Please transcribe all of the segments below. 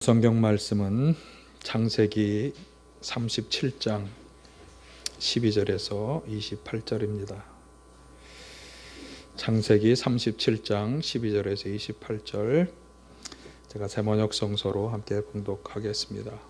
성경 말씀은 창세기 37장 12절에서 28절입니다. 창세기 37장 12절에서 28절 제가 세번역 성서로 함께 봉독하겠습니다.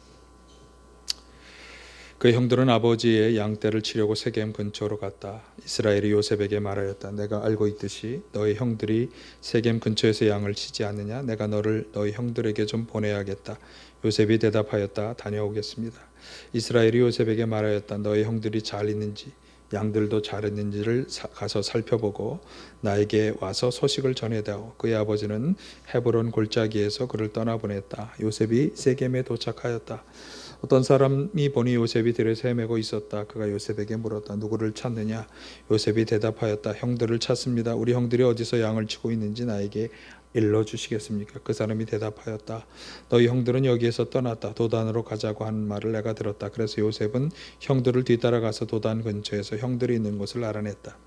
그 형들은 아버지의 양떼를 치려고 세겜 근처로 갔다. 이스라엘이 요셉에게 말하였다. 내가 알고 있듯이 너희 형들이 세겜 근처에서 양을 치지 않느냐? 내가 너를 너희 형들에게 좀 보내야겠다. 요셉이 대답하였다. 다녀오겠습니다. 이스라엘이 요셉에게 말하였다. 너희 형들이 잘 있는지 양들도 잘 있는지를 가서 살펴보고 나에게 와서 소식을 전해다오. 그의 아버지는 헤브론 골짜기에서 그를 떠나보냈다. 요셉이 세겜에 도착하였다. 어떤 사람이 보니 요셉이 들에서 헤매고 있었다. 그가 요셉에게 물었다. 누구를 찾느냐? 요셉이 대답하였다. 형들을 찾습니다. 우리 형들이 어디서 양을 치고 있는지 나에게 일러주시겠습니까? 그 사람이 대답하였다. 너희 형들은 여기에서 떠났다. 도단으로 가자고 하는 말을 내가 들었다. 그래서 요셉은 형들을 뒤따라가서 도단 근처에서 형들이 있는 곳을 알아냈다.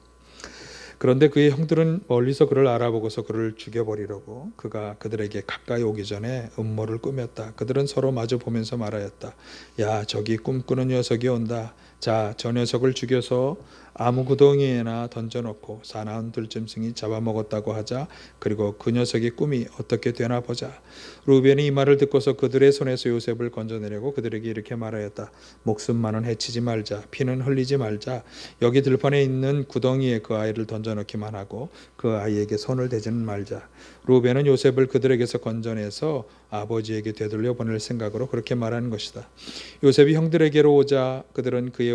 그런데 그의 형들은 멀리서 그를 알아보고서 그를 죽여버리려고 그가 그들에게 가까이 오기 전에 음모를 꾸몄다. 그들은 서로 마주 보면서 말하였다. 야, 저기 꿈꾸는 녀석이 온다. 자, 저 녀석을 죽여서 아무 구덩이에나 던져놓고 사나운 들짐승이 잡아먹었다고 하자. 그리고 그 녀석의 꿈이 어떻게 되나 보자. 루벤이 이 말을 듣고서 그들의 손에서 요셉을 건져내려고 그들에게 이렇게 말하였다. 목숨만은 해치지 말자. 피는 흘리지 말자. 여기 들판에 있는 구덩이에 그 아이를 던져넣기만 하고 그 아이에게 손을 대지는 말자. 루벤은 요셉을 그들에게서 건져내서 아버지에게 되돌려 보낼 생각으로 그렇게 말하는 것이다. 요셉이 형들에게로 오자 그들은 그의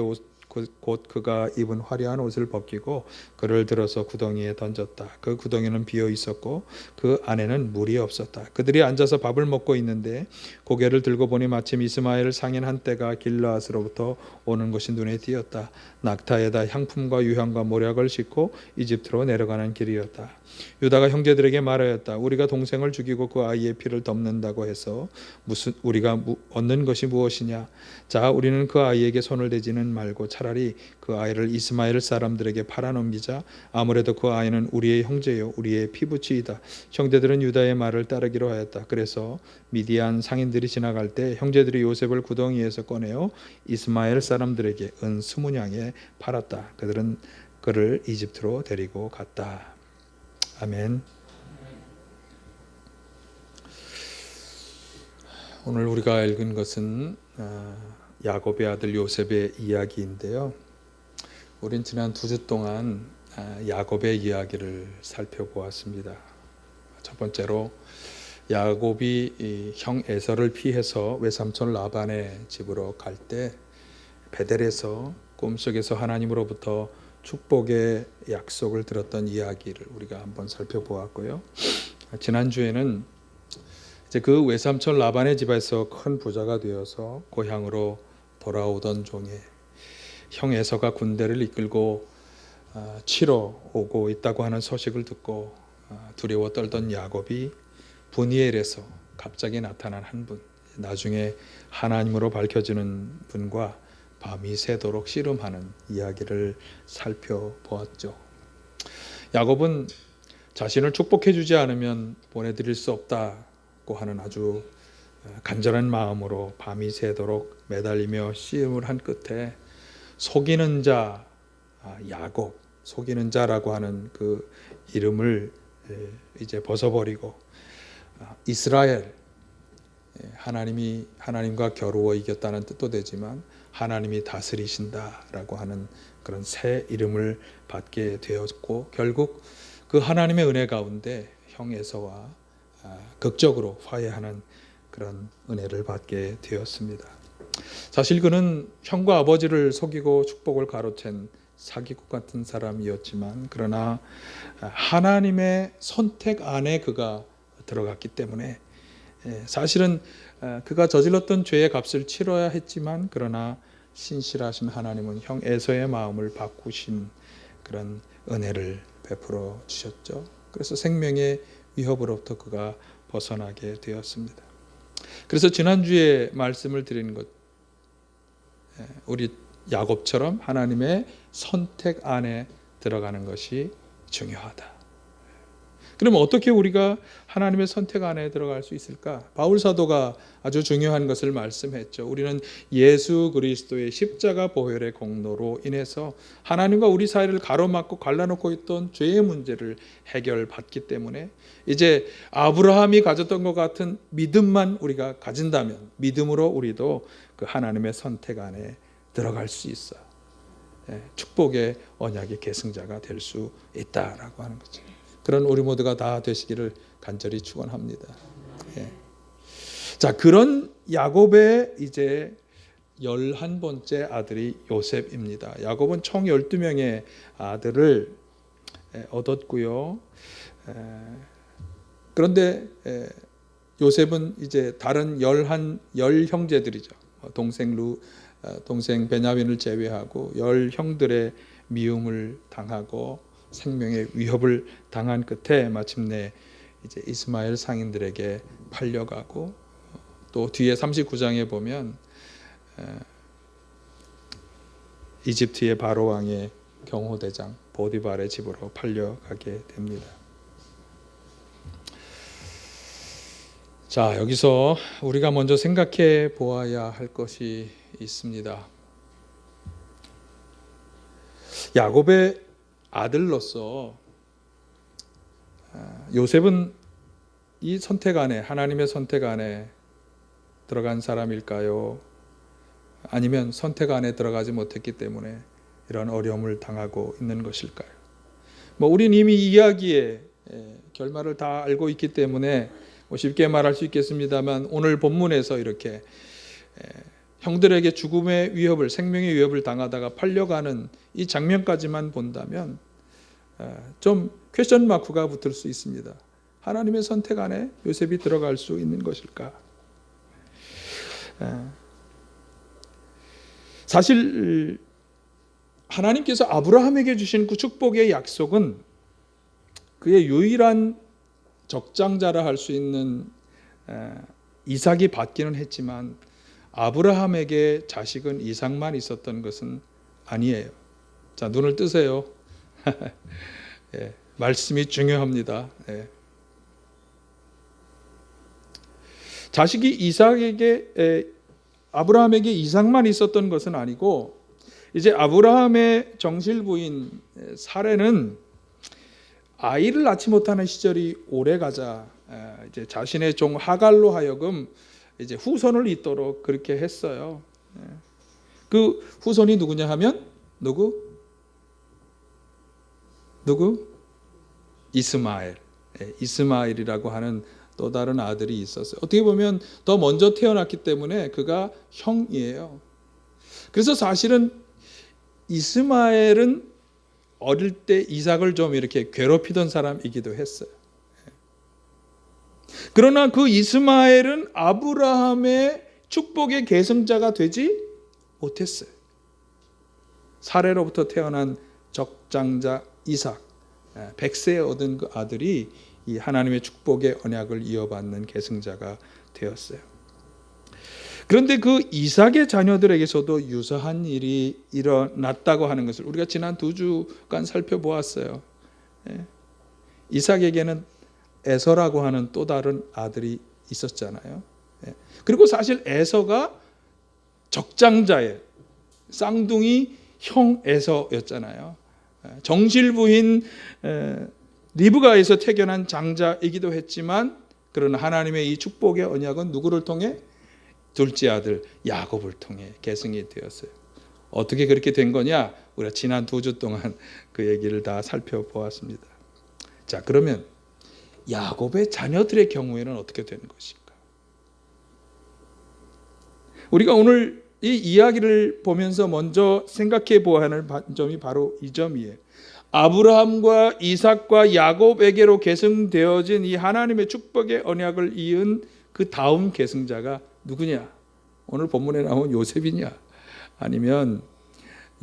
곧 그가 입은 화려한 옷을 벗기고 그를 들어서 구덩이에 던졌다. 그 구덩이는 비어 있었고 그 안에는 물이 없었다. 그들이 앉아서 밥을 먹고 있는데 고개를 들고 보니 마침 이스마엘 상인 한 떼가 길르앗으로부터 오는 것이 눈에 띄었다. 낙타에다 향품과 유향과 모략을 싣고 이집트로 내려가는 길이었다. 유다가 형제들에게 말하였다. 우리가 동생을 죽이고 그 아이의 피를 덮는다고 해서 우리가 얻는 것이 무엇이냐? 자, 우리는 그 아이에게 손을 대지는 말고 차라리 그 아이를 이스마엘 사람들에게 팔아넘기자. 아무래도 그 아이는 우리의 형제요 우리의 피부치이다. 형제들은 유다의 말을 따르기로 하였다. 그래서 미디안 상인들이 지나갈 때 형제들이 요셉을 구덩이에서 꺼내어 이스마엘 사람들에게 은 20냥에 팔았다. 그들은 그를 이집트로 데리고 갔다. 아멘. 오늘 우리가 읽은 것은 야곱의 아들 요셉의 이야기인데요. 우린 지난 2주 동안 야곱의 이야기를 살펴보았습니다. 첫 번째로 야곱이 형 에서를 피해서 외삼촌 라반의 집으로 갈 때 베델에서 꿈속에서 하나님으로부터 축복의 약속을 들었던 이야기를 우리가 한번 살펴보았고요. 지난주에는 이제 그 외삼촌 라반의 집에서 큰 부자가 되어서 고향으로 돌아오던 중에 형 에서가 군대를 이끌고 치러 오고 있다고 하는 소식을 듣고 두려워 떨던 야곱이 브니엘에서 갑자기 나타난 한 분, 나중에 하나님으로 밝혀지는 분과 밤이 새도록 씨름하는 이야기를 살펴보았죠. 야곱은 자신을 축복해 주지 않으면 보내드릴 수 없다고 하는 아주 간절한 마음으로 밤이 새도록 매달리며 씨름을 한 끝에 속이는 자 야곱, 속이는 자라고 하는 그 이름을 이제 벗어버리고 이스라엘, 하나님과 겨루어 이겼다는 뜻도 되지만 하나님이 다스리신다라고 하는 그런 새 이름을 받게 되었고 결국 그 하나님의 은혜 가운데 형 에서와 극적으로 화해하는 그런 은혜를 받게 되었습니다. 사실 그는 형과 아버지를 속이고 축복을 가로챈 사기꾼 같은 사람이었지만 그러나 하나님의 선택 안에 그가 들어갔기 때문에 사실은 그가 저질렀던 죄의 값을 치러야 했지만 그러나 신실하신 하나님은 형 에서의 마음을 바꾸신 그런 은혜를 베풀어 주셨죠. 그래서 생명의 위협으로부터 그가 벗어나게 되었습니다. 그래서 지난주에 말씀을 드린 것, 우리 야곱처럼 하나님의 선택 안에 들어가는 것이 중요하다. 그러면 어떻게 우리가 하나님의 선택 안에 들어갈 수 있을까? 바울 사도가 아주 중요한 것을 말씀했죠. 우리는 예수 그리스도의 십자가 보혈의 공로로 인해서 하나님과 우리 사이를 가로막고 갈라놓고 있던 죄의 문제를 해결받기 때문에 이제 아브라함이 가졌던 것 같은 믿음만 우리가 가진다면 믿음으로 우리도 그 하나님의 선택 안에 들어갈 수 있어. 축복의 언약의 계승자가 될 수 있다라고 하는 거죠. 그런 우리 모두가 다 되시기를 간절히 축원합니다. 자, 그런 야곱의 이제 11번째 아들이 요셉입니다. 야곱은 총 12명의 아들을 얻었고요. 그런데 요셉은 이제 다른 10형제들이죠. 동생 베냐민을 제외하고 10형들의 미움을 당하고 생명의 위협을 당한 끝에 마침내 이제 이스마엘 상인들에게 팔려가고, 또 뒤에 39장에 보면 이집트의 바로 왕의 경호대장 보디발의 집으로 팔려가게 됩니다. 자, 여기서 우리가 먼저 생각해 보아야 할 것이 있습니다. 야곱의 아들로서 요셉은 이 선택 안에, 하나님의 선택 안에 들어간 사람일까요? 아니면 선택 안에 들어가지 못했기 때문에 이런 어려움을 당하고 있는 것일까요? 우린 이미 이 이야기의 결말을 다 알고 있기 때문에 쉽게 말할 수 있겠습니다만, 오늘 본문에서 이렇게 형들에게 죽음의 위협을, 생명의 위협을 당하다가 팔려가는 이 장면까지만 본다면 좀 퀘스천 마크가 붙을 수 있습니다. 하나님의 선택 안에 요셉이 들어갈 수 있는 것일까? 사실 하나님께서 아브라함에게 주신 그 축복의 약속은 그의 유일한 적장자라 할 수 있는 이삭이 받기는 했지만, 아브라함에게 자식은 이삭만 있었던 것은 아니에요. 자, 눈을 뜨세요. 말씀이 중요합니다. 자식이 아브라함에게 이삭만 있었던 것은 아니고, 이제 아브라함의 정실 부인 사레는 아이를 낳지 못하는 시절이 오래 가자 이제 자신의 종 하갈로 하여금 이제 후손을 잇도록 그렇게 했어요. 그 후손이 누구냐 하면 누구? 이스마엘이라고 하는 또 다른 아들이 있었어요. 어떻게 보면 더 먼저 태어났기 때문에 그가 형이에요. 그래서 사실은 이스마엘은 어릴 때 이삭을 좀 이렇게 괴롭히던 사람이기도 했어요. 그러나 그 이스마엘은 아브라함의 축복의 계승자가 되지 못했어요. 사레로부터 태어난 적장자 이삭, 100세에 얻은 그 아들이 이 하나님의 축복의 언약을 이어받는 계승자가 되었어요. 그런데 그 이삭의 자녀들에게서도 유사한 일이 일어났다고 하는 것을 우리가 지난 2주간 살펴보았어요. 이삭에게는 에서라고 하는 또 다른 아들이 있었잖아요. 그리고 사실 에서가 적장자의 쌍둥이 형 에서였잖아요. 정실부인 리브가에서 태어난 장자이기도 했지만, 그러나 하나님의 이 축복의 언약은 누구를 통해? 둘째 아들 야곱을 통해 계승이 되었어요. 어떻게 그렇게 된 거냐? 우리가 지난 2주 동안 그 얘기를 다 살펴보았습니다. 자, 그러면 야곱의 자녀들의 경우에는 어떻게 되는 것인가? 우리가 오늘 이 이야기를 보면서 먼저 생각해 보아야 할 점이 바로 이 점이에요. 아브라함과 이삭과 야곱에게로 계승되어진 이 하나님의 축복의 언약을 이은 그 다음 계승자가 누구냐? 오늘 본문에 나온 요셉이냐? 아니면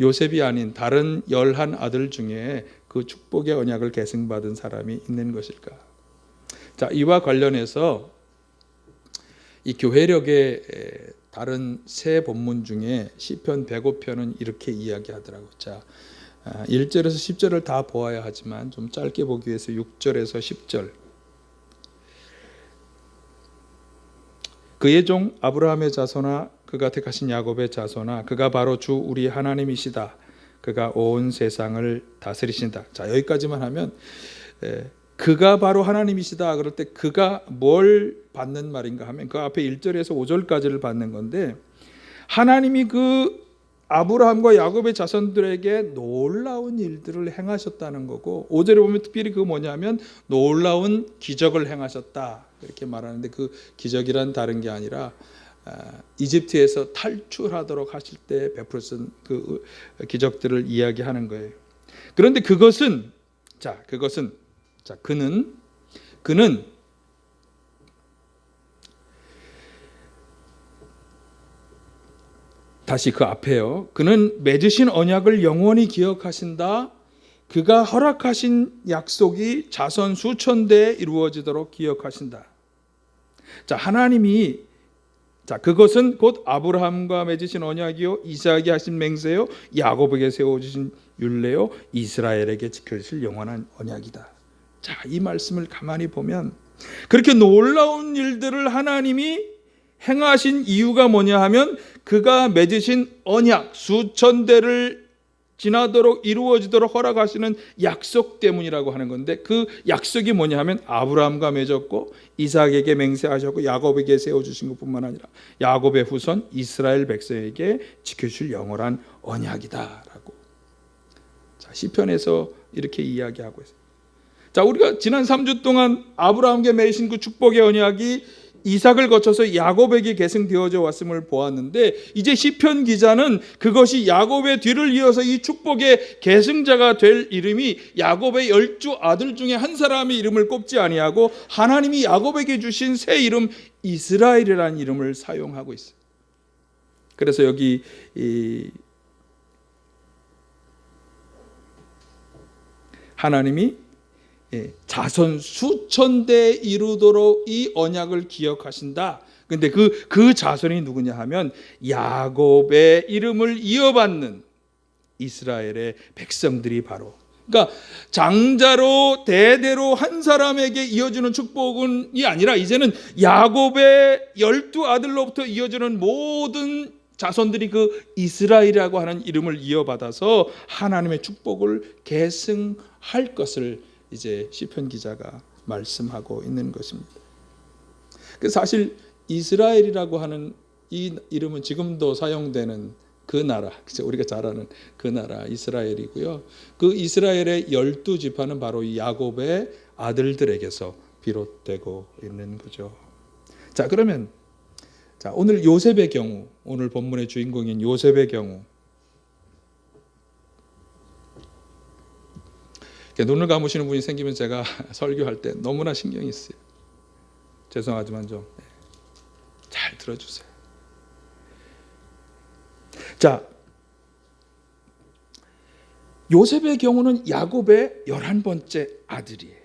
요셉이 아닌 다른 11 아들 중에 그 축복의 언약을 계승받은 사람이 있는 것일까? 자, 이와 관련해서 이 교회력의 다른 세 본문 중에 시편 105편은 이렇게 이야기하더라고요. 자, 1절에서 10절을 다 보아야 하지만 좀 짧게 보기 위해서 6절에서 10절. 그의 종 아브라함의 자손아 그가 택하신 야곱의 자손아 그가 바로 주 우리 하나님이시다. 그가 온 세상을 다스리신다. 자, 여기까지만 하면 그가 바로 하나님이시다 그럴 때 그가 뭘 받는 말인가 하면 그 앞에 1절에서 5절까지를 받는 건데, 하나님이 그 아브라함과 야곱의 자손들에게 놀라운 일들을 행하셨다는 거고, 5절에 보면 특별히 그 뭐냐면 놀라운 기적을 행하셨다 이렇게 말하는데, 그 기적이란 다른 게 아니라 이집트에서 탈출하도록 하실 때 베풀었던 그 기적들을 이야기하는 거예요. 그런데 그것은 그는 다시 그 앞에요. 그는 맺으신 언약을 영원히 기억하신다. 그가 허락하신 약속이 자손 수천 대에 이루어지도록 기억하신다. 자, 하나님이 그것은 곧 아브라함과 맺으신 언약이요 이삭이 하신 맹세요 야곱에게 세워주신 율례요 이스라엘에게 지켜주실 영원한 언약이다. 자, 이 말씀을 가만히 보면 그렇게 놀라운 일들을 하나님이 행하신 이유가 뭐냐 하면 그가 맺으신 언약 수천 대를 지나도록 이루어지도록 허락하시는 약속 때문이라고 하는 건데, 그 약속이 뭐냐 하면 아브라함과 맺었고 이삭에게 맹세하셨고 야곱에게 세워주신 것뿐만 아니라 야곱의 후손 이스라엘 백성에게 지켜주실 영원한 언약이다라고 시편에서 이렇게 이야기하고 있어요. 자, 우리가 지난 3주 동안 아브라함에게 맺으신 그 축복의 언약이 이삭을 거쳐서 야곱에게 계승되어져 왔음을 보았는데, 이제 시편 기자는 그것이 야곱의 뒤를 이어서 이 축복의 계승자가 될 이름이 야곱의 12 아들 중에 한 사람의 이름을 꼽지 아니하고 하나님이 야곱에게 주신 새 이름 이스라엘이라는 이름을 사용하고 있어요. 그래서 여기 하나님이 자손 수천 대 이루도록 이 언약을 기억하신다. 근데 그 자손이 누구냐 하면 야곱의 이름을 이어받는 이스라엘의 백성들이 바로, 그러니까 장자로 대대로 한 사람에게 이어주는 축복이 아니라 이제는 야곱의 12 아들로부터 이어지는 모든 자손들이 그 이스라엘이라고 하는 이름을 이어받아서 하나님의 축복을 계승할 것을 이제 시편 기자가 말씀하고 있는 것입니다. 사실 이스라엘이라고 하는 이 이름은 지금도 사용되는 그 나라, 우리가 잘 아는 그 나라 이스라엘이고요. 그 이스라엘의 12지파는 바로 이 야곱의 아들들에게서 비롯되고 있는 거죠. 자, 그러면 오늘 요셉의 경우, 오늘 본문의 주인공인 요셉의 경우, 눈을 감으시는 분이 생기면 제가 설교할 때 너무나 신경이 쓰여요. 죄송하지만 좀 잘 들어주세요. 자, 요셉의 경우는 야곱의 11번째 아들이에요.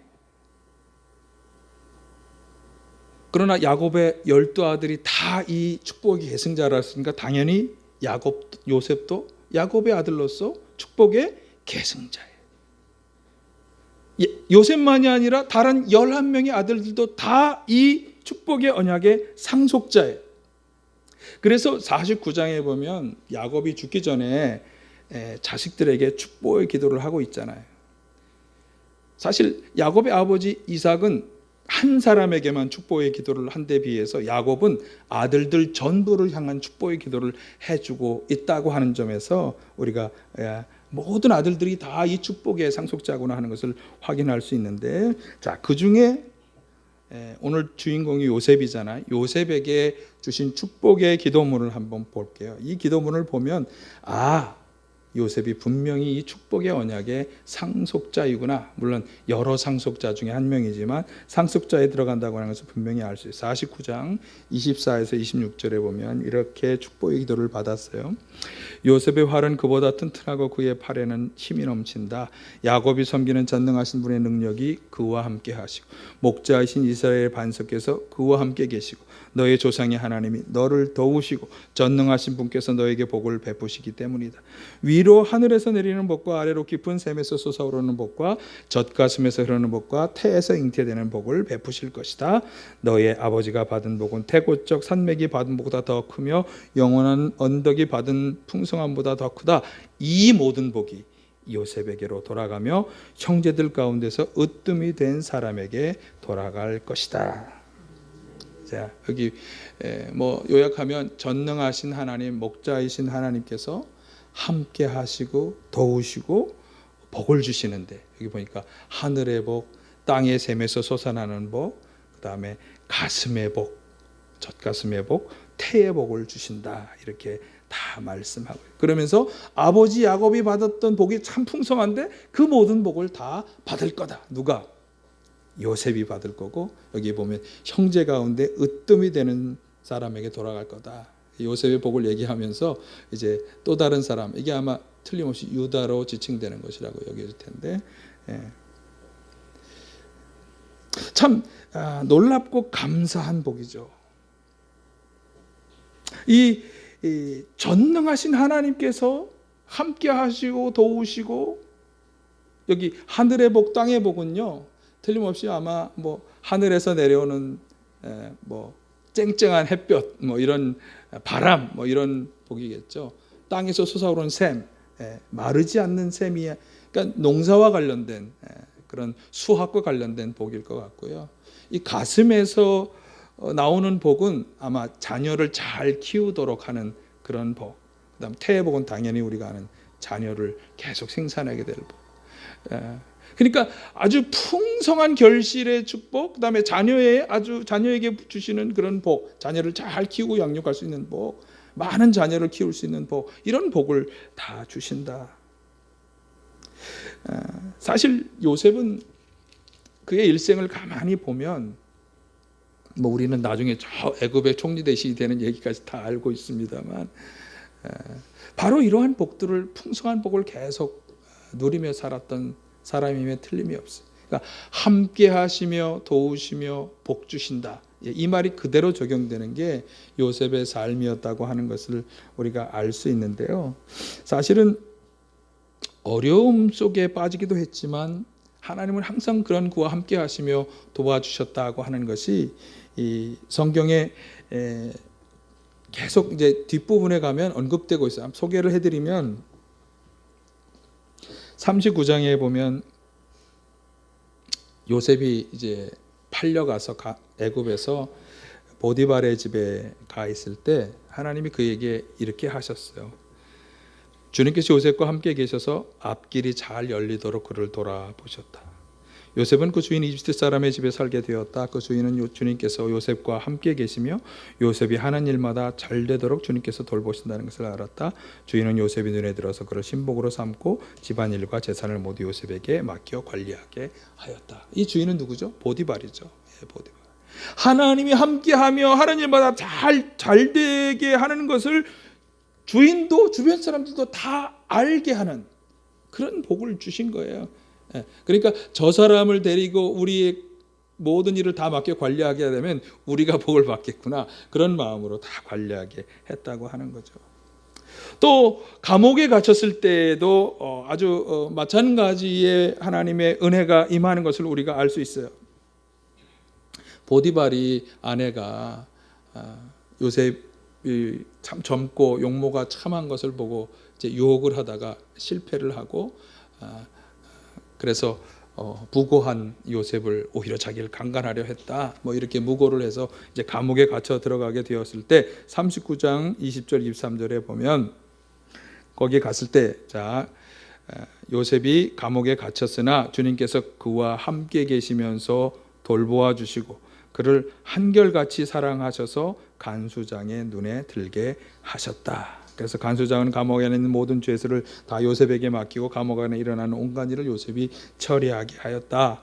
그러나 야곱의 12아들이 다 이 축복의 계승자라으니까 당연히 요셉도 야곱의 아들로서 축복의 계승자예요. 요셉만이 아니라 다른 11명의 아들들도 다 이 축복의 언약의 상속자예요. 그래서 49장에 보면 야곱이 죽기 전에 자식들에게 축복의 기도를 하고 있잖아요. 사실 야곱의 아버지 이삭은 한 사람에게만 축복의 기도를 한 데 비해서 야곱은 아들들 전부를 향한 축복의 기도를 해주고 있다고 하는 점에서 우리가 모든 아들들이 다 이 축복의 상속자구나 하는 것을 확인할 수 있는데, 자, 그 중에 오늘 주인공이 요셉이잖아요. 요셉에게 주신 축복의 기도문을 한번 볼게요. 이 기도문을 보면 요셉이 분명히 이 축복의 언약의 상속자이구나. 물론 여러 상속자 중에 한 명이지만 상속자에 들어간다고 하는 것을 분명히 알 수 있어요. 49장 24에서 26절에 보면 이렇게 축복의 기도를 받았어요. 요셉의 활은 그보다 튼튼하고 그의 팔에는 힘이 넘친다. 야곱이 섬기는 전능하신 분의 능력이 그와 함께 하시고 목자이신 이스라엘의 반석께서 그와 함께 계시고 너의 조상의 하나님이 너를 도우시고 전능하신 분께서 너에게 복을 베푸시기 때문이다. 위로 하늘에서 내리는 복과 아래로 깊은 샘에서 솟아오르는 복과 젖가슴에서 흐르는 복과 태에서 잉태되는 복을 베푸실 것이다. 너의 아버지가 받은 복은 태고적 산맥이 받은 복보다 더 크며 영원한 언덕이 받은 풍성함보다 더 크다. 이 모든 복이 요셉에게로 돌아가며 형제들 가운데서 으뜸이 된 사람에게 돌아갈 것이다. 자, 여기 뭐 요약하면 전능하신 하나님, 목자이신 하나님께서 함께 하시고 도우시고 복을 주시는데, 여기 보니까 하늘의 복, 땅의 샘에서 솟아나는 복, 그 다음에 가슴의 복, 젖가슴의 복, 태의 복을 주신다, 이렇게 다 말씀하고, 그러면서 아버지 야곱이 받았던 복이 참 풍성한데 그 모든 복을 다 받을 거다. 누가? 요셉이 받을 거고, 여기 보면 형제 가운데 으뜸이 되는 사람에게 돌아갈 거다. 요셉의 복을 얘기하면서 이제 또 다른 사람, 이게 아마 틀림없이 유다로 지칭되는 것이라고 여겨질 텐데, 참 놀랍고 감사한 복이죠. 이 전능하신 하나님께서 함께 하시고 도우시고, 여기 하늘의 복, 땅의 복은요, 틀림없이 아마 뭐 하늘에서 내려오는 뭐 쨍쨍한 햇볕, 뭐 이런 바람, 뭐 이런 복이겠죠. 땅에서 솟아오르는 샘, 마르지 않는 샘이, 그러니까 농사와 관련된 그런 수학과 관련된 복일 것 같고요. 이 가슴에서 나오는 복은 아마 자녀를 잘 키우도록 하는 그런 복. 그다음 태의 복은 당연히 우리가 아는 자녀를 계속 생산하게 될 복. 그러니까 아주 풍성한 결실의 축복, 그다음에 자녀에게 주시는 그런 복, 자녀를 잘 키우고 양육할 수 있는 복, 많은 자녀를 키울 수 있는 복, 이런 복을 다 주신다. 사실 요셉은 그의 일생을 가만히 보면, 뭐 우리는 나중에 저 애굽의 총리 대신이 되는 얘기까지 다 알고 있습니다만, 바로 이러한 복들을, 풍성한 복을 계속 누리며 살았던 사람임에 틀림이 없어요. 그러니까 함께 하시며 도우시며 복 주신다, 이 말이 그대로 적용되는 게 요셉의 삶이었다고 하는 것을 우리가 알 수 있는데요. 사실은 어려움 속에 빠지기도 했지만 하나님은 항상 그런 그와 함께 하시며 도와주셨다고 하는 것이 이 성경에 계속 이제 뒷부분에 가면 언급되고 있어요. 소개를 해드리면 39장에 보면 요셉이 이제 팔려가서 애굽에서 보디발의 집에 가 있을 때 하나님이 그에게 이렇게 하셨어요. 주님께서 요셉과 함께 계셔서 앞길이 잘 열리도록 그를 돌아보셨다. 요셉은 그 주인 이집트 사람의 집에 살게 되었다. 그 주인은 주님께서 요셉과 함께 계시며 요셉이 하는 일마다 잘 되도록 주님께서 돌보신다는 것을 알았다. 주인은 요셉이 눈에 들어서 그를 신복으로 삼고 집안일과 재산을 모두 요셉에게 맡겨 관리하게 하였다. 이 주인은 누구죠? 보디발이죠. 보디발. 하나님이 함께하며 하는 일마다 잘 되게 하는 것을 주인도 주변 사람들도 다 알게 하는 그런 복을 주신 거예요. 그러니까 저 사람을 데리고 우리의 모든 일을 다 맡겨 관리하게 되면 우리가 복을 받겠구나, 그런 마음으로 다 관리하게 했다고 하는 거죠. 또 감옥에 갇혔을 때에도 아주 마찬가지의 하나님의 은혜가 임하는 것을 우리가 알 수 있어요. 보디발이 아내가 요셉이 참 젊고 용모가 참한 것을 보고 이제 유혹을 하다가 실패를 하고, 그래서 부고한 요셉을 오히려 자기를 강간하려 했다, 뭐 이렇게 무고를 해서 이제 감옥에 갇혀 들어가게 되었을 때 39장 20절 23절에 보면, 거기에 갔을 때 요셉이 감옥에 갇혔으나 주님께서 그와 함께 계시면서 돌보아 주시고 그를 한결같이 사랑하셔서 간수장의 눈에 들게 하셨다. 그래서 간수장은 감옥에 있는 모든 죄수를 다 요셉에게 맡기고 감옥 안에 일어나는 온갖 일을 요셉이 처리하게 하였다.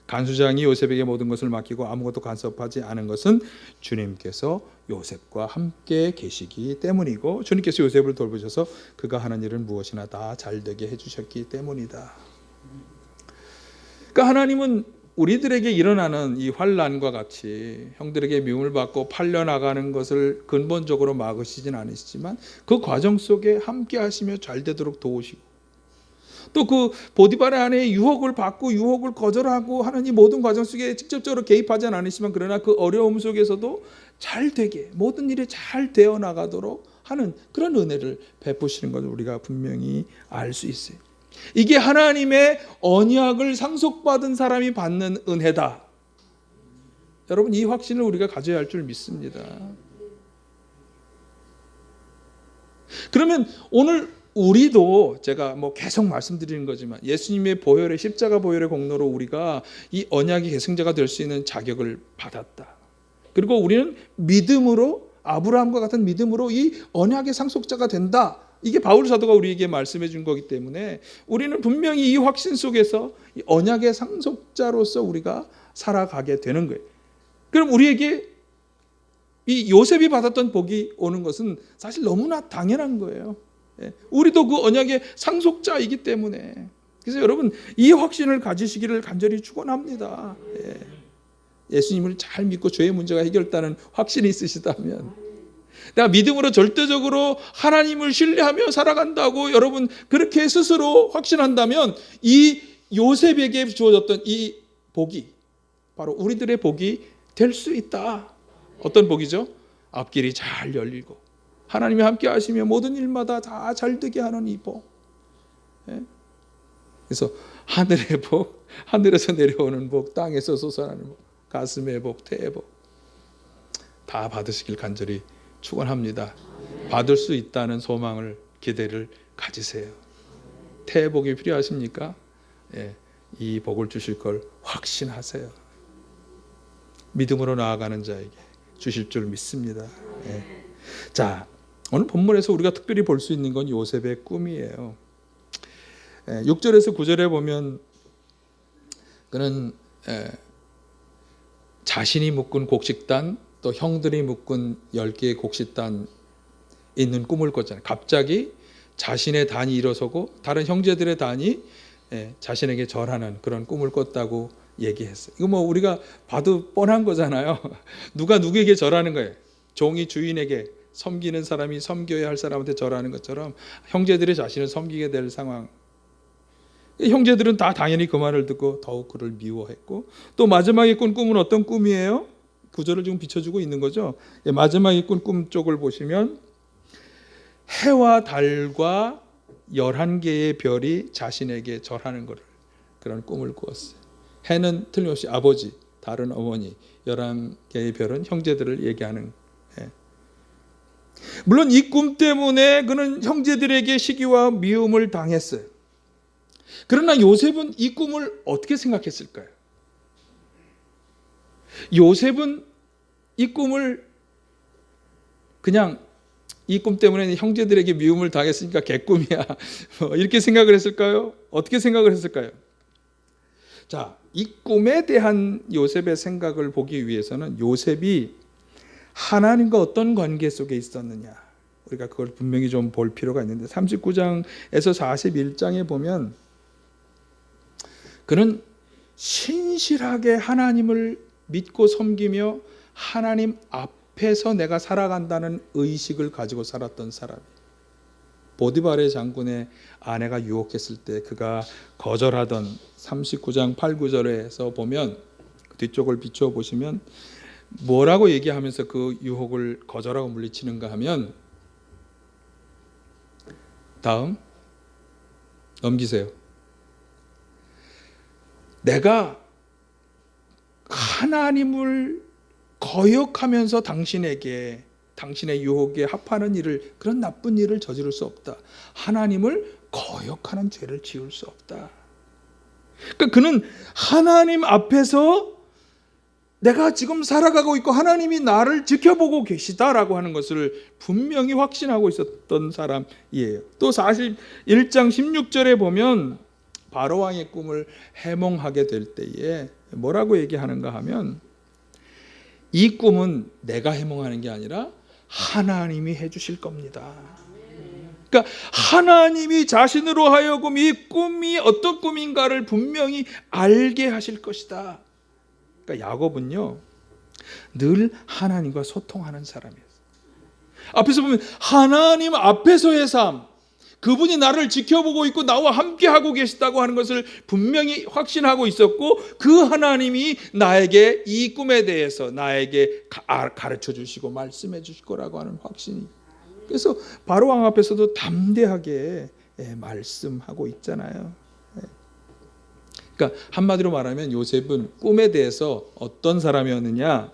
간수장이 요셉에게 모든 것을 맡기고 아무것도 간섭하지 않은 것은 주님께서 요셉과 함께 계시기 때문이고, 주님께서 요셉을 돌보셔서 그가 하는 일은 무엇이나 다 잘되게 해주셨기 때문이다. 그러니까 하나님은 우리들에게 일어나는 이 환난과 같이 형들에게 미움을 받고 팔려나가는 것을 근본적으로 막으시진 않으시지만 그 과정 속에 함께 하시며 잘 되도록 도우시고, 또 그 보디발 안에 유혹을 받고 유혹을 거절하고 하는 이 모든 과정 속에 직접적으로 개입하지는 않으시지만, 그러나 그 어려움 속에서도 잘 되게, 모든 일이 잘 되어 나가도록 하는 그런 은혜를 베푸시는 것을 우리가 분명히 알 수 있어요. 이게 하나님의 언약을 상속받은 사람이 받는 은혜다. 여러분, 이 확신을 우리가 가져야 할 줄 믿습니다. 그러면 오늘 우리도, 제가 계속 말씀드리는 거지만, 예수님의 보혈의, 십자가 보혈의 공로로 우리가 이 언약의 계승자가 될 수 있는 자격을 받았다. 그리고 우리는 믿음으로, 아브라함과 같은 믿음으로 이 언약의 상속자가 된다. 이게 바울 사도가 우리에게 말씀해 준 거기 때문에 우리는 분명히 이 확신 속에서 이 언약의 상속자로서 우리가 살아가게 되는 거예요. 그럼 우리에게 이 요셉이 받았던 복이 오는 것은 사실 너무나 당연한 거예요. 우리도 그 언약의 상속자이기 때문에. 그래서 여러분, 이 확신을 가지시기를 간절히 축원합니다. 예수님을 잘 믿고 죄의 문제가 해결되는 확신이 있으시다면, 내가 믿음으로 절대적으로 하나님을 신뢰하며 살아간다고 여러분 그렇게 스스로 확신한다면, 이 요셉에게 주어졌던 이 복이 바로 우리들의 복이 될 수 있다. 어떤 복이죠? 앞길이 잘 열리고 하나님이 함께 하시며 모든 일마다 다 잘 되게 하는 이 복. 그래서 하늘의 복, 하늘에서 내려오는 복, 땅에서 솟아나는 복, 가슴의 복, 태의 복 다 받으시길 간절히 축원합니다. 받을 수 있다는 소망을, 기대를 가지세요. 태의 복이 필요하십니까? 이 복을 주실 걸 확신하세요. 믿음으로 나아가는 자에게 주실 줄 믿습니다. 자, 오늘 본문에서 우리가 특별히 볼 수 있는 건 요셉의 꿈이에요. 6절에서 9절에 보면 그는 자신이 묶은 곡식단, 또 형들이 묶은 10개의 곡식단 있는 꿈을 꿨잖아요. 갑자기 자신의 단이 일어서고 다른 형제들의 단이 자신에게 절하는 그런 꿈을 꿨다고 얘기했어요. 이거 우리가 봐도 뻔한 거잖아요. 누가 누구에게 절하는 거예요? 종이 주인에게, 섬기는 사람이 섬겨야 할 사람한테 절하는 것처럼 형제들이 자신을 섬기게 될 상황. 형제들은 다 당연히 그 말을 듣고 더욱 그를 미워했고, 또 마지막에 꾼 꿈은 어떤 꿈이에요? 구절을 지금 비춰주고 있는 거죠. 마지막에 꾼 꿈 쪽을 보시면 해와 달과 11개의 별이 자신에게 절하는 것을, 그런 꿈을 꾸었어요. 해는 틀림없이 아버지, 달은 어머니, 11개의 별은 형제들을 얘기하는. 물론 이 꿈 때문에 그는 형제들에게 시기와 미움을 당했어요. 그러나 요셉은 이 꿈을 어떻게 생각했을까요? 요셉은 이 꿈을 그냥, 이 꿈 때문에 형제들에게 미움을 당했으니까 개꿈이야, 이렇게 생각을 했을까요? 어떻게 생각을 했을까요? 자, 이 꿈에 대한 요셉의 생각을 보기 위해서는 요셉이 하나님과 어떤 관계 속에 있었느냐, 우리가 그걸 분명히 좀 볼 필요가 있는데, 39장에서 41장에 보면 그는 신실하게 하나님을 믿고 섬기며 하나님 앞에서 내가 살아간다는 의식을 가지고 살았던 사람이에요. 보디발의 장군의 아내가 유혹했을 때 그가 거절하던 39장 8, 9절에서 보면, 그 뒤쪽을 비추어 보시면 뭐라고 얘기하면서 그 유혹을 거절하고 물리치는가 하면, 다음 넘기세요. 내가 하나님을 거역하면서 당신에게, 당신의 유혹에 합하는 일을, 그런 나쁜 일을 저지를 수 없다. 하나님을 거역하는 죄를 지을 수 없다. 그러니까 그는 하나님 앞에서 내가 지금 살아가고 있고 하나님이 나를 지켜보고 계시다라고 하는 것을 분명히 확신하고 있었던 사람이에요. 또 41장 16절에 보면 바로왕의 꿈을 해몽하게 될 때에 뭐라고 얘기하는가 하면, 이 꿈은 내가 해몽하는 게 아니라 하나님이 해주실 겁니다. 그러니까 하나님이 자신으로 하여금 이 꿈이 어떤 꿈인가를 분명히 알게 하실 것이다. 그러니까 야곱은요, 늘 하나님과 소통하는 사람이에요. 앞에서 보면 하나님 앞에서의 삶, 그분이 나를 지켜보고 있고 나와 함께 하고 계시다고 하는 것을 분명히 확신하고 있었고, 그 하나님이 나에게 이 꿈에 대해서 나에게 가르쳐 주시고 말씀해 주실 거라고 하는 확신이, 그래서 바로왕 앞에서도 담대하게 말씀하고 있잖아요. 그러니까 한마디로 말하면 요셉은 꿈에 대해서 어떤 사람이었느냐,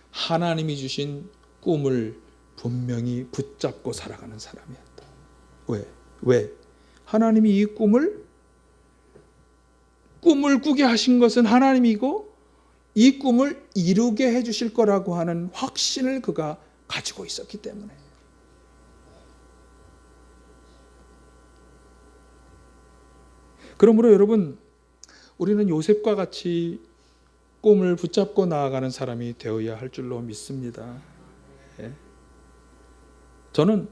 하나님이 주신 꿈을 분명히 붙잡고 살아가는 사람이었다. 왜? 하나님이 이 꿈을 꾸게 하신 것은 하나님이고 이 꿈을 이루게 해주실 거라고 하는 확신을 그가 가지고 있었기 때문에. 그러므로 여러분, 우리는 요셉과 같이 꿈을 붙잡고 나아가는 사람이 되어야 할 줄로 믿습니다. 저는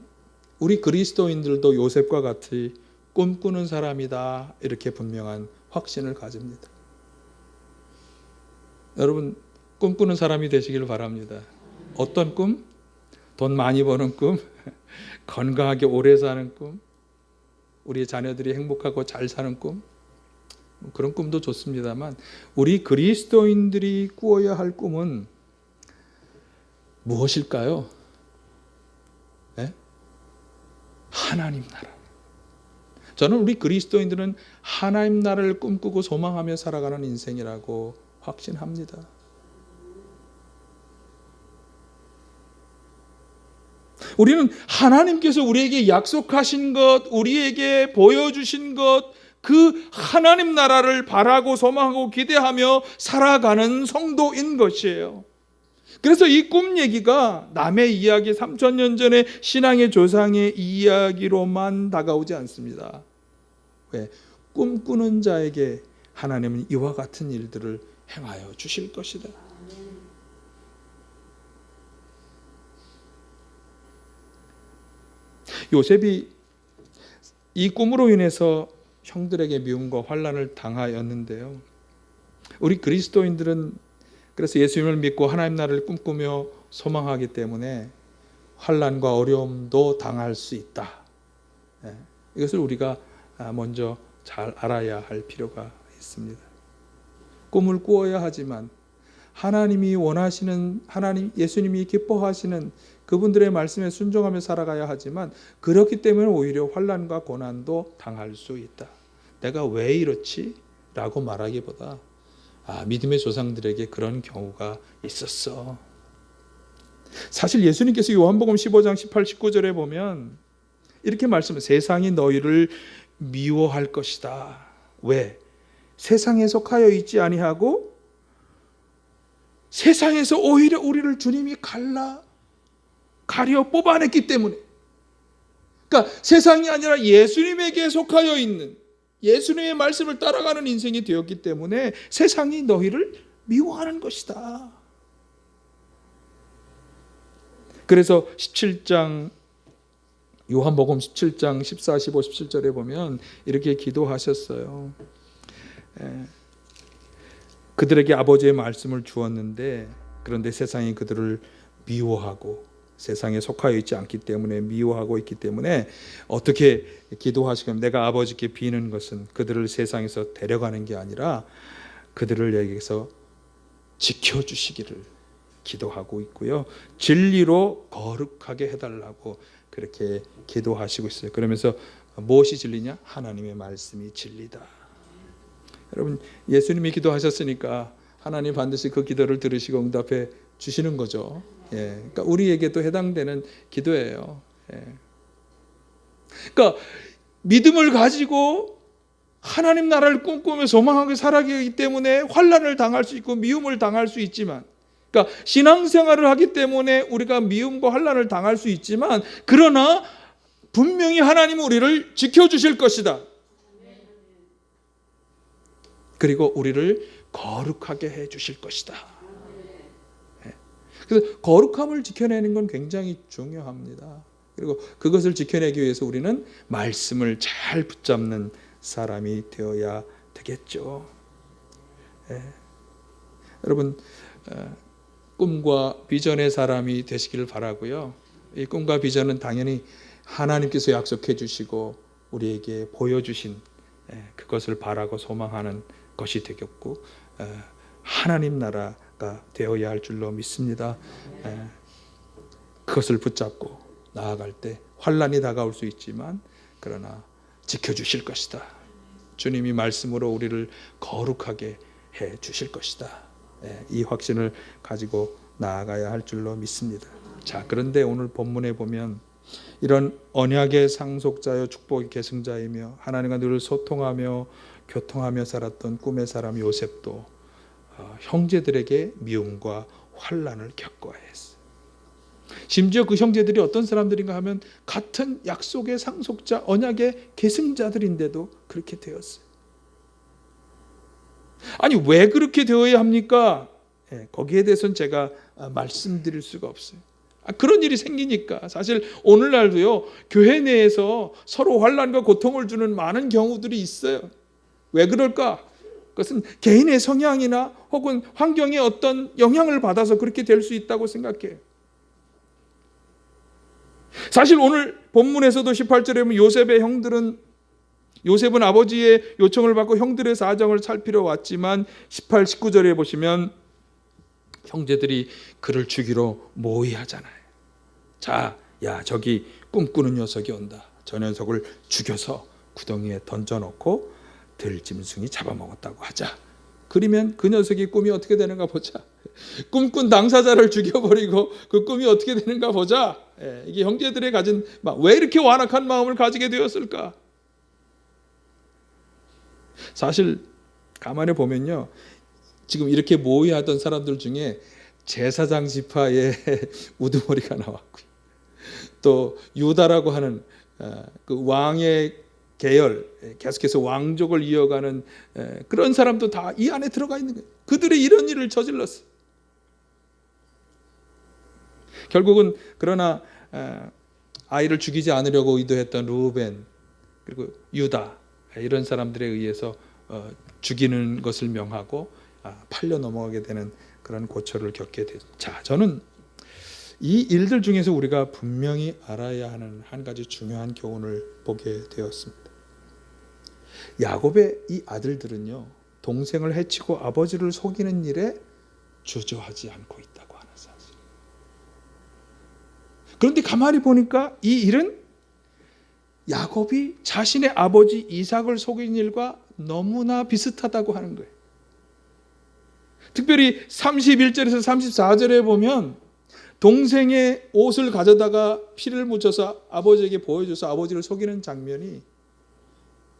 우리 그리스도인들도 요셉과 같이 꿈꾸는 사람이다, 이렇게 분명한 확신을 가집니다. 여러분, 꿈꾸는 사람이 되시길 바랍니다. 어떤 꿈? 돈 많이 버는 꿈? 건강하게 오래 사는 꿈? 우리 자녀들이 행복하고 잘 사는 꿈? 그런 꿈도 좋습니다만, 우리 그리스도인들이 꾸어야 할 꿈은 무엇일까요? 하나님 나라. 저는 우리 그리스도인들은 하나님 나라를 꿈꾸고 소망하며 살아가는 인생이라고 확신합니다. 우리는 하나님께서 우리에게 약속하신 것, 우리에게 보여주신 것, 그 하나님 나라를 바라고 소망하고 기대하며 살아가는 성도인 것이에요. 그래서 이 꿈 얘기가 남의 이야기, 3000년 전의 신앙의 조상의 이야기로만 다가오지 않습니다. 왜? 꿈꾸는 자에게 하나님은 이와 같은 일들을 행하여 주실 것이다. 요셉이 이 꿈으로 인해서 형들에게 미움과 환난을 당하였는데요, 우리 그리스도인들은 그래서 예수님을 믿고 하나님 나라를 꿈꾸며 소망하기 때문에 환난과 어려움도 당할 수 있다. 이것을 우리가 먼저 잘 알아야 할 필요가 있습니다. 꿈을 꾸어야 하지만 하나님이 원하시는, 하나님 예수님이 기뻐하시는 그분들의 말씀에 순종하며 살아가야 하지만, 그렇기 때문에 오히려 환난과 고난도 당할 수 있다. 내가 왜 이렇지? 라고 말하기보다 믿음의 조상들에게 그런 경우가 있었어. 사실 예수님께서 요한복음 15장 18, 19절에 보면 이렇게 말씀해요. 세상이 너희를 미워할 것이다. 왜? 세상에 속하여 있지 아니하고 세상에서 오히려 우리를 주님이 가려 뽑아냈기 때문에. 그러니까 세상이 아니라 예수님에게 속하여 있는, 예수님의 말씀을 따라가는 인생이 되었기 때문에 세상이 너희를 미워하는 것이다. 그래서 17장, 요한복음 17장 14, 15, 17절에 보면 이렇게 기도하셨어요. 그들에게 아버지의 말씀을 주었는데, 그런데 세상이 그들을 미워하고 세상에 속하여 있지 않기 때문에, 미워하고 있기 때문에 어떻게 기도하시면, 내가 아버지께 비는 것은 그들을 세상에서 데려가는 게 아니라 그들을 여기서 지켜주시기를 기도하고 있고요, 진리로 거룩하게 해달라고 그렇게 기도하시고 있어요. 그러면서 무엇이 진리냐? 하나님의 말씀이 진리다. 여러분, 예수님이 기도하셨으니까 하나님 반드시 그 기도를 들으시고 응답해 주시는 거죠. 그러니까 우리에게도 해당되는 기도예요. 그러니까 믿음을 가지고 하나님 나라를 꿈꾸며 소망하게 살아가기 때문에 환난을 당할 수 있고 미움을 당할 수 있지만, 그러니까 신앙생활을 하기 때문에 우리가 미움과 환난을 당할 수 있지만, 그러나 분명히 하나님은 우리를 지켜주실 것이다. 그리고 우리를 거룩하게 해주실 것이다. 그래서 거룩함을 지켜내는 건 굉장히 중요합니다. 그리고 그것을 지켜내기 위해서 우리는 말씀을 잘 붙잡는 사람이 되어야 되겠죠. 예. 여러분, 꿈과 비전의 사람이 되시기를 바라고요. 이 꿈과 비전은 당연히 하나님께서 약속해 주시고 우리에게 보여주신 그것을 바라고 소망하는 것이 되겠고, 하나님 나라가 되어야 할 줄로 믿습니다. 그것을 붙잡고 나아갈 때 환난이 다가올 수 있지만 그러나 지켜주실 것이다. 주님이 말씀으로 우리를 거룩하게 해 주실 것이다. 이 확신을 가지고 나아가야 할 줄로 믿습니다. 자, 그런데 오늘 본문에 보면 이런 언약의 상속자요 축복의 계승자이며 하나님과 늘 소통하며 교통하며 살았던 꿈의 사람 요셉도 형제들에게 미움과 환난을 겪어야 했어요. 심지어 그 형제들이 어떤 사람들인가 하면 같은 약속의 상속자, 언약의 계승자들인데도 그렇게 되었어요. 아니, 왜 그렇게 되어야 합니까? 거기에 대해서는 제가 말씀드릴 수가 없어요. 그런 일이 생기니까. 사실 오늘날도요, 교회 내에서 서로 환난과 고통을 주는 많은 경우들이 있어요. 왜 그럴까? 그것은 개인의 성향이나 혹은 환경의 어떤 영향을 받아서 그렇게 될 수 있다고 생각해요. 사실 오늘 본문에서도 18절에 보면 요셉은 아버지의 요청을 받고 형들의 사정을 살피러 왔지만 18, 19절에 보시면 형제들이 그를 죽이러 모의하잖아요. 자, 야, 저기 꿈꾸는 녀석이 온다. 저 녀석을 죽여서 구덩이에 던져놓고 들짐승이 잡아먹었다고 하자. 그러면 그 녀석이 꿈이 어떻게 되는가 보자. 꿈꾼 당사자를 죽여버리고 그 꿈이 어떻게 되는가 보자. 이게 형제들의 가진 왜 이렇게 완악한 마음을 가지게 되었을까? 사실 가만히 보면요, 지금 이렇게 모의하던 사람들 중에 제사장 지파의 우두머리가 나왔고요, 또 유다라고 하는 그 왕의 계열, 계속해서 왕족을 이어가는 그런 사람도 다 이 안에 들어가 있는 거예요. 그들이 이런 일을 저질렀어요. 결국은 그러나 아이를 죽이지 않으려고 의도했던 루벤 그리고 유다, 이런 사람들에 의해서 죽이는 것을 명하고 팔려 넘어가게 되는 그런 고초를 겪게 됐죠. 자, 저는 이 일들 중에서 우리가 분명히 알아야 하는 한 가지 중요한 교훈을 보게 되었습니다. 야곱의 이 아들들은요, 동생을 해치고 아버지를 속이는 일에 주저하지 않고 있다고 하는 사실. 그런데 가만히 보니까 이 일은 야곱이 자신의 아버지 이삭을 속인 일과 너무나 비슷하다고 하는 거예요. 특별히 31절에서 34절에 보면 동생의 옷을 가져다가 피를 묻혀서 아버지에게 보여줘서 아버지를 속이는 장면이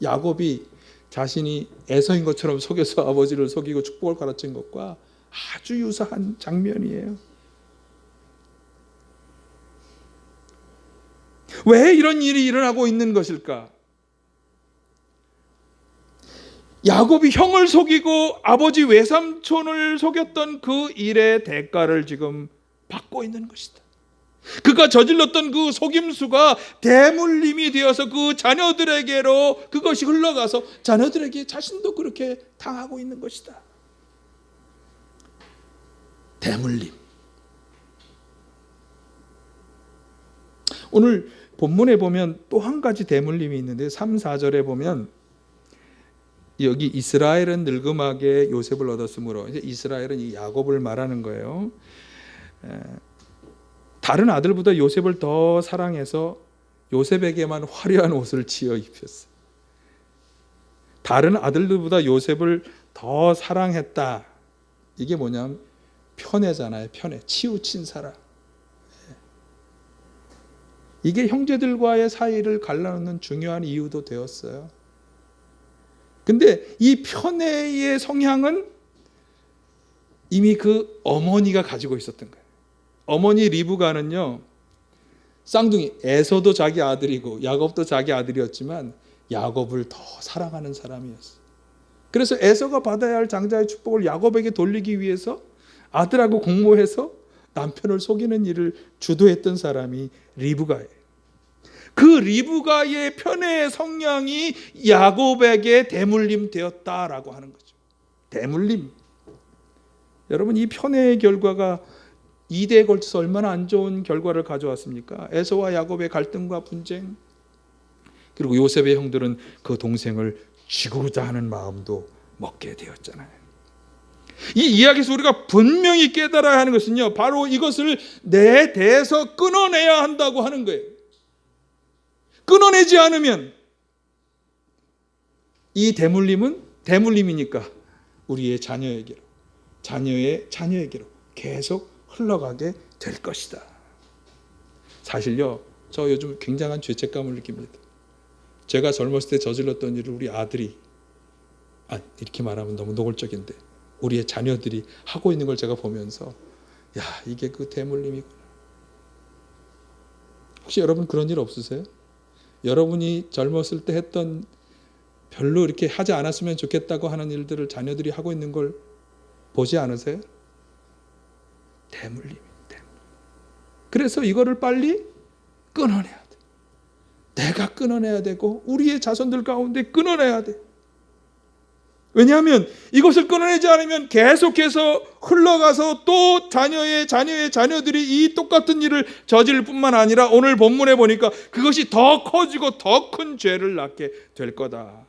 야곱이 자신이 에서인 것처럼 속여서 아버지를 속이고 축복을 가르친 것과 아주 유사한 장면이에요. 왜 이런 일이 일어나고 있는 것일까? 야곱이 형을 속이고 아버지 외삼촌을 속였던 그 일의 대가를 지금 받고 있는 것이다. 그가 저질렀던 그 속임수가 대물림이 되어서 그 자녀들에게로 그것이 흘러가서 자녀들에게 자신도 그렇게 당하고 있는 것이다. 대물림. 오늘 본문에 보면 또 한 가지 대물림이 있는데 3, 4절에 보면 여기 이스라엘은 늙음하게 요셉을 얻었으므로, 이제 이스라엘은 이 야곱을 말하는 거예요. 다른 아들보다 요셉을 더 사랑해서 요셉에게만 화려한 옷을 지어 입혔어요. 다른 아들들보다 요셉을 더 사랑했다. 이게 뭐냐면 편애잖아요. 편애. 치우친 사랑. 이게 형제들과의 사이를 갈라놓는 중요한 이유도 되었어요. 근데 이 편애의 성향은 이미 그 어머니가 가지고 있었던 거예요. 어머니 리브가는요, 쌍둥이, 에서도 자기 아들이고 야곱도 자기 아들이었지만 야곱을 더 사랑하는 사람이었어요. 그래서 에서가 받아야 할 장자의 축복을 야곱에게 돌리기 위해서 아들하고 공모해서 남편을 속이는 일을 주도했던 사람이 리브가예요. 그 리브가의 편애의 성향이 야곱에게 대물림 되었다라고 하는 거죠. 대물림. 여러분, 이 편애의 결과가 2대에 걸쳐서 얼마나 안 좋은 결과를 가져왔습니까? 에서와 야곱의 갈등과 분쟁, 그리고 요셉의 형들은 그 동생을 죽이고자 하는 마음도 먹게 되었잖아요. 이 이야기에서 우리가 분명히 깨달아야 하는 것은요, 바로 이것을 내 대에서 끊어내야 한다고 하는 거예요. 끊어내지 않으면 이 대물림은 대물림이니까 우리의 자녀에게로, 자녀의 자녀에게로 계속 흘러가게 될 것이다. 사실요, 저 요즘 굉장한 죄책감을 느낍니다. 제가 젊었을 때 저질렀던 일을 우리 아들이, 이렇게 말하면 너무 노골적인데, 우리의 자녀들이 하고 있는 걸 제가 보면서, 야, 이게 그 대물림이구나. 혹시 여러분 그런 일 없으세요? 여러분이 젊었을 때 했던, 별로 이렇게 하지 않았으면 좋겠다고 하는 일들을 자녀들이 하고 있는 걸 보지 않으세요? 대물림. 그래서 이거를 빨리 끊어내야 돼. 내가 끊어내야 되고 우리의 자손들 가운데 끊어내야 돼. 왜냐하면 이것을 끊어내지 않으면 계속해서 흘러가서 또 자녀의 자녀들이 이 똑같은 일을 저지를 뿐만 아니라 오늘 본문에 보니까 그것이 더 커지고 더 큰 죄를 낳게 될 거다.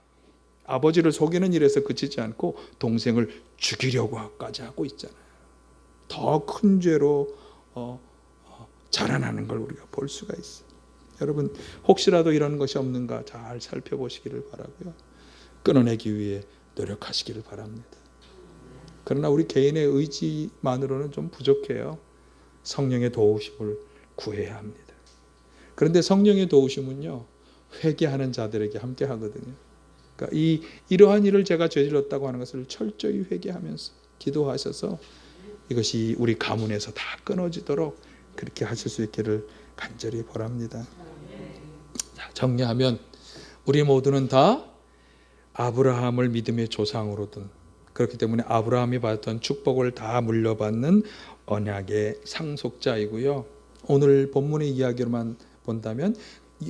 아버지를 속이는 일에서 그치지 않고 동생을 죽이려고까지 하고 있잖아요. 더 큰 죄로 자라나는 걸 우리가 볼 수가 있어요. 여러분, 혹시라도 이런 것이 없는가 잘 살펴보시기를 바라고요. 끊어내기 위해 노력하시기를 바랍니다. 그러나 우리 개인의 의지만으로는 좀 부족해요. 성령의 도우심을 구해야 합니다. 그런데 성령의 도우심은요, 회개하는 자들에게 함께 하거든요. 그러니까 이러한 일을 제가 저질렀다고 하는 것을 철저히 회개하면서 기도하셔서 이것이 우리 가문에서 다 끊어지도록 그렇게 하실 수 있기를 간절히 바랍니다. 자, 정리하면 우리 모두는 다 아브라함을 믿음의 조상으로 둔, 그렇기 때문에 아브라함이 받았던 축복을 다 물려받는 언약의 상속자이고요. 오늘 본문의 이야기로만 본다면,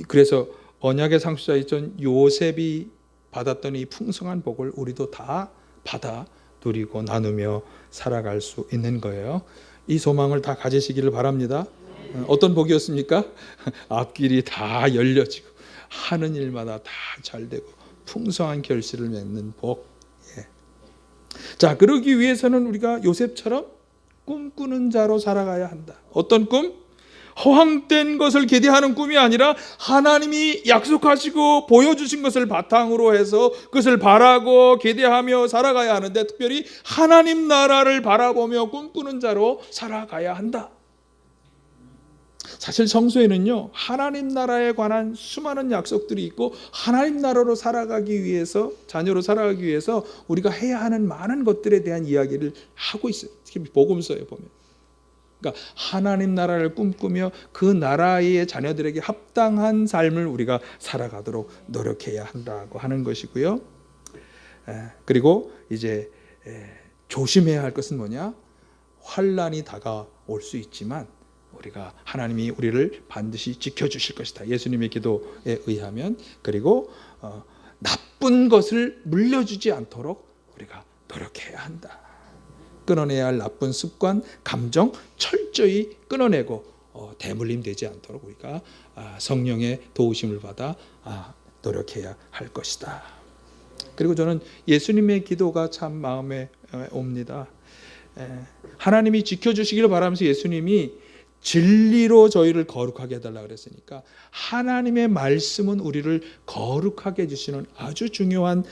그래서 언약의 상속자이던 요셉이 받았던 이 풍성한 복을 우리도 다 받아 누리고 나누며 살아갈 수 있는 거예요. 이 소망을 다 가지시기를 바랍니다. 어떤 복이었습니까? 앞길이 다 열려지고 하는 일마다 다 잘 되고 풍성한 결실을 맺는 복. 자, 그러기 위해서는 우리가 요셉처럼 꿈꾸는 자로 살아가야 한다. 어떤 꿈? 허황된 것을 기대하는 꿈이 아니라 하나님이 약속하시고 보여주신 것을 바탕으로 해서 그것을 바라고 기대하며 살아가야 하는데, 특별히 하나님 나라를 바라보며 꿈꾸는 자로 살아가야 한다. 사실 성서에는요, 하나님 나라에 관한 수많은 약속들이 있고 하나님 나라로 살아가기 위해서, 자녀로 살아가기 위해서 우리가 해야 하는 많은 것들에 대한 이야기를 하고 있어요. 특히 복음서에 보면. 그러니까 하나님 나라를 꿈꾸며 그 나라의 자녀들에게 합당한 삶을 우리가 살아가도록 노력해야 한다고 하는 것이고요. 그리고 이제 조심해야 할 것은 뭐냐? 환난이 다가올 수 있지만 우리가, 하나님이 우리를 반드시 지켜주실 것이다. 예수님의 기도에 의하면. 그리고 나쁜 것을 물려주지 않도록 우리가 노력해야 한다. 끊어내야 할 나쁜 습관, 감정 철저히 끊어내고 대물림 되지 않도록 우리가 성령의 도우심을 받아 노력해야 할 것이다. 그리고 저는 예수님의 기도가 참 마음에 옵니다. 하나님이 지켜주시기를 바라면서 예수님이 진리로 저희를 거룩하게 해달라고 그랬으니까 하나님의 말씀은 우리를 거룩하게 해주시는 아주 중요한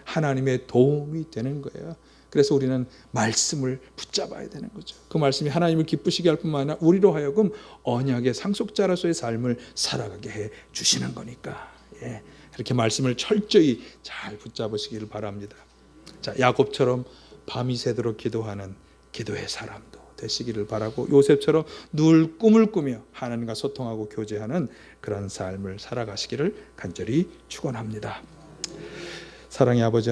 하나님의 도움이 되는 거예요. 그래서 우리는 말씀을 붙잡아야 되는 거죠. 그 말씀이 하나님을 기쁘시게 할 뿐만 아니라 우리로 하여금 언약의 상속자로서의 삶을 살아가게 해 주시는 거니까, 그렇게 말씀을 철저히 잘 붙잡으시기를 바랍니다. 자, 야곱처럼 밤이 새도록 기도하는 기도의 사람도 되시기를 바라고, 요셉처럼 늘 꿈을 꾸며 하나님과 소통하고 교제하는 그런 삶을 살아가시기를 간절히 축원합니다. 사랑의 아버지